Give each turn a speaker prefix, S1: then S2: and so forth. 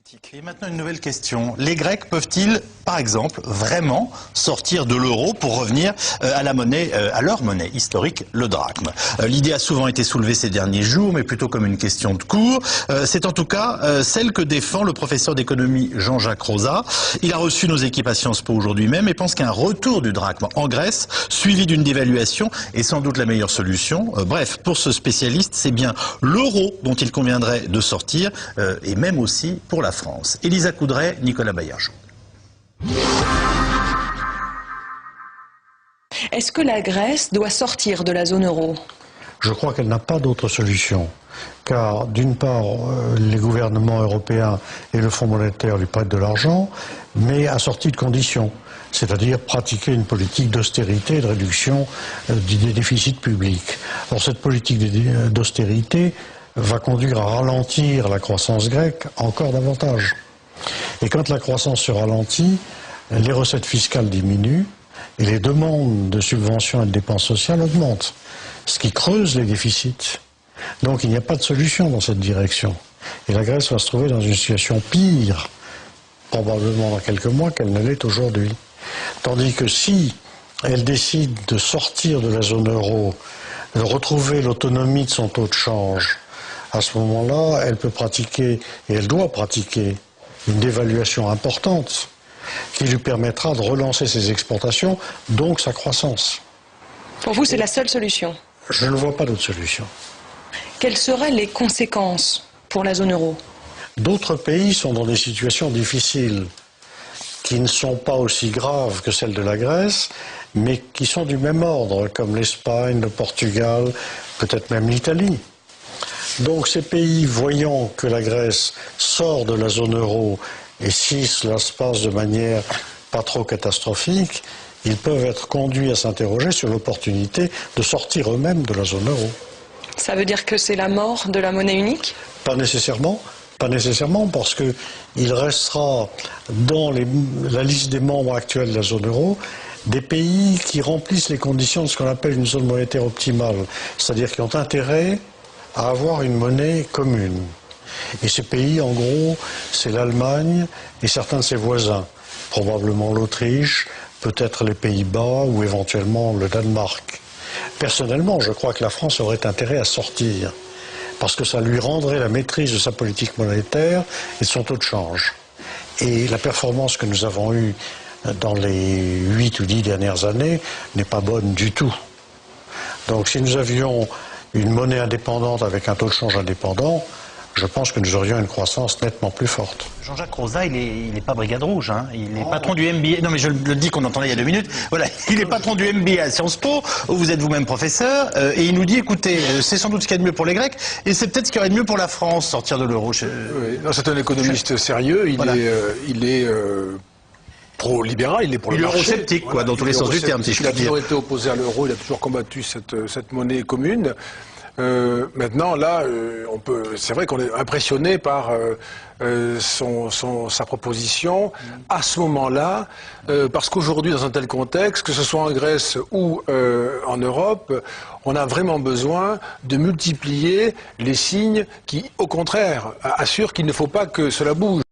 S1: politique. Et maintenant une nouvelle question. Les Grecs peuvent-ils, par exemple, vraiment sortir de l'euro pour revenir à leur monnaie historique, le drachme? L'idée a souvent été soulevée ces derniers jours, mais plutôt comme une question de cours. C'est en tout cas celle que défend le professeur d'économie Jean-Jacques Rosa. Il a reçu nos équipes à Sciences Po aujourd'hui même et pense qu'un retour du drachme en Grèce, suivi d'une dévaluation, est sans doute la meilleure solution. Bref, pour ce spécialiste, c'est bien l'euro dont il conviendrait de sortir, et même aussi pour la France. Elisa Coudray, Nicolas Baillargeau.
S2: Est-ce que la Grèce doit sortir de la zone euro?
S3: Je crois qu'elle n'a pas d'autre solution, car d'une part, les gouvernements européens et le Fonds monétaire lui prêtent de l'argent, mais assorti de conditions, c'est-à-dire pratiquer une politique d'austérité et de réduction des déficits publics. Alors cette politique d'austérité va conduire à ralentir la croissance grecque encore davantage. Et quand la croissance se ralentit, les recettes fiscales diminuent et les demandes de subventions et de dépenses sociales augmentent, ce qui creuse les déficits. Donc il n'y a pas de solution dans cette direction. Et la Grèce va se trouver dans une situation pire, probablement dans quelques mois, qu'elle ne l'est aujourd'hui. Tandis que si elle décide de sortir de la zone euro, de retrouver l'autonomie de son taux de change, à ce moment-là, elle peut pratiquer, et elle doit pratiquer, une dévaluation importante qui lui permettra de relancer ses exportations, donc sa croissance.
S2: Pour vous, c'est la seule solution?
S3: Je ne vois pas d'autre solution.
S2: Quelles seraient les conséquences pour la zone euro?
S3: D'autres pays sont dans des situations difficiles, qui ne sont pas aussi graves que celles de la Grèce, mais qui sont du même ordre, comme l'Espagne, le Portugal, peut-être même l'Italie. Donc ces pays, voyant que la Grèce sort de la zone euro, et si cela se passe de manière pas trop catastrophique, ils peuvent être conduits à s'interroger sur l'opportunité de sortir eux-mêmes de la zone euro.
S2: Ça veut dire que c'est la mort de la monnaie unique?
S3: Pas nécessairement, parce qu'il restera dans la liste des membres actuels de la zone euro des pays qui remplissent les conditions de ce qu'on appelle une zone monétaire optimale, c'est-à-dire qui ont intérêt à avoir une monnaie commune. Et ces pays, en gros, c'est l'Allemagne et certains de ses voisins, probablement l'Autriche, peut-être les Pays-Bas ou éventuellement le Danemark. Personnellement, je crois que la France aurait intérêt à sortir, parce que ça lui rendrait la maîtrise de sa politique monétaire et de son taux de change. Et la performance que nous avons eue dans les 8 ou 10 dernières années n'est pas bonne du tout. Donc si nous avions une monnaie indépendante avec un taux de change indépendant, je pense que nous aurions une croissance nettement plus forte.
S1: Jean-Jacques Rosa, il n'est pas brigade rouge, hein. Il est patron du MBA. Non mais je le dis qu'on entendait il y a 2 minutes. Voilà, il est patron du MBA à Sciences Po, où vous êtes vous-même professeur, et il nous dit, écoutez, c'est sans doute ce qu'il y a de mieux pour les Grecs, et c'est peut-être ce qu'il y aurait de mieux pour la France, sortir de l'euro.
S4: Oui, c'est un économiste sérieux, il est pro-libéral, il est pour le marché.
S1: Eurosceptique, quoi, dans tous les sens du terme, si je puis dire.
S4: Il a toujours été opposé à l'euro, il a toujours combattu cette monnaie commune. Maintenant, là, c'est vrai qu'on est impressionné par sa proposition à ce moment-là, parce qu'aujourd'hui, dans un tel contexte, que ce soit en Grèce ou en Europe, on a vraiment besoin de multiplier les signes qui, au contraire, assurent qu'il ne faut pas que cela bouge.